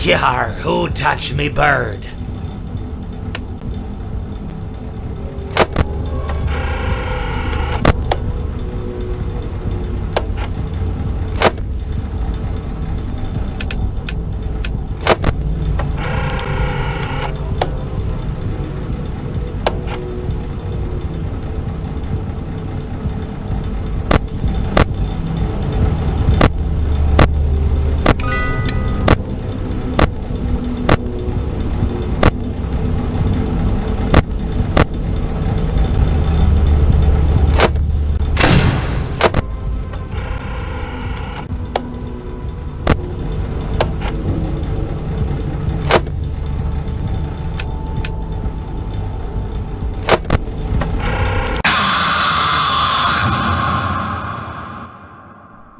Yar, who touched me bird?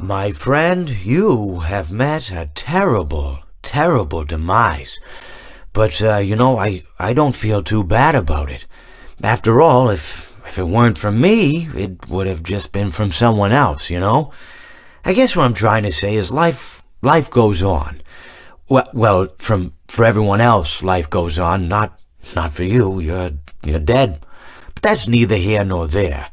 My friend, you have met a terrible, terrible demise. But, I don't feel too bad about it. After all, if it weren't from me, it would have just been from someone else, you know? I guess what I'm trying to say is life goes on. Well, for everyone else, life goes on, not for you. You're dead. But that's neither here nor there.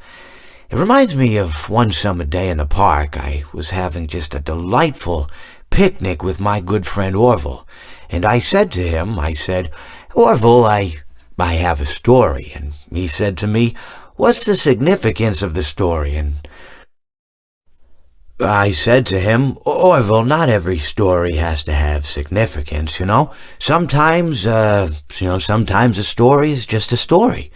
It reminds me of one summer day in the park. I was having just a delightful picnic with my good friend Orville. And I said to him, Orville, I have a story. And he said to me, what's the significance of the story? And I said to him, Orville, not every story has to have significance, you know? Sometimes a story is just a story.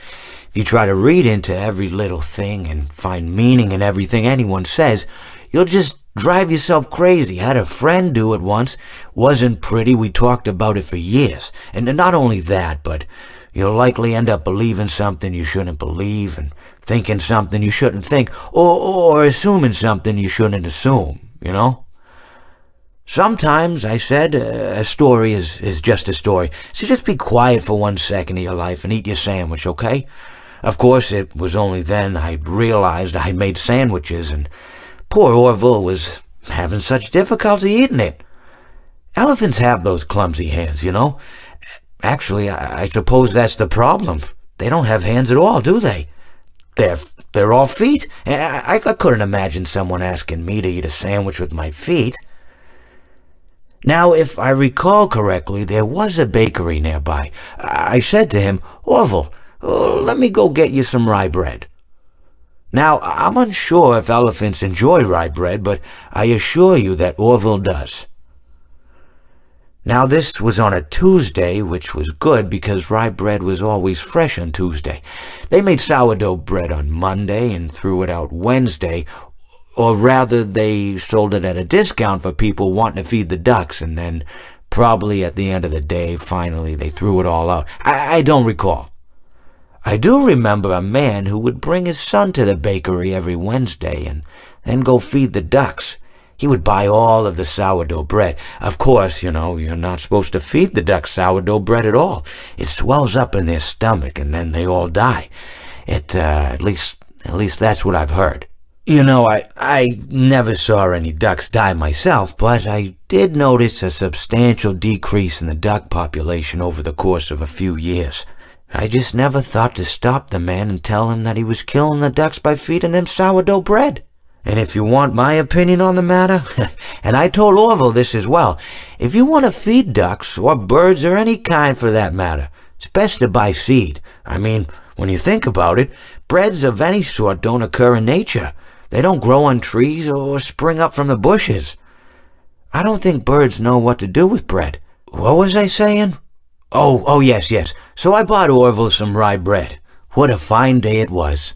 If you try to read into every little thing and find meaning in everything anyone says, you'll just drive yourself crazy. I had a friend do it once. Wasn't pretty. We talked about it for years. And not only that, but you'll likely end up believing something you shouldn't believe and thinking something you shouldn't think or assuming something you shouldn't assume, you know? Sometimes, I said, a story is just a story. So just be quiet for 1 second of your life and eat your sandwich, okay? Of course, it was only then I realized I made sandwiches, and poor Orville was having such difficulty eating it. Elephants have those clumsy hands, you know? Actually, I suppose that's the problem. They don't have hands at all, do they? They're all feet. I couldn't imagine someone asking me to eat a sandwich with my feet. Now, if I recall correctly, there was a bakery nearby. I said to him, Orville, let me go get you some rye bread. Now, I'm unsure if elephants enjoy rye bread, but I assure you that Orville does. Now, this was on a Tuesday, which was good because rye bread was always fresh on Tuesday. They made sourdough bread on Monday and threw it out Wednesday, or rather, they sold it at a discount for people wanting to feed the ducks, and then probably at the end of the day, finally, they threw it all out. I don't recall. I do remember a man who would bring his son to the bakery every Wednesday and then go feed the ducks. He would buy all of the sourdough bread. Of course, you're not supposed to feed the ducks sourdough bread at all. It swells up in their stomach and then they all die. At least that's what I've heard. I never saw any ducks die myself, but I did notice a substantial decrease in the duck population over the course of a few years. I just never thought to stop the man and tell him that he was killing the ducks by feeding them sourdough bread. And if you want my opinion on the matter, and I told Orville this as well, if you want to feed ducks, or birds, or any kind for that matter, it's best to buy seed. I mean, when you think about it, breads of any sort don't occur in nature. They don't grow on trees or spring up from the bushes. I don't think birds know what to do with bread. What was I saying? Oh, yes. So I bought Orville some rye bread. What a fine day it was.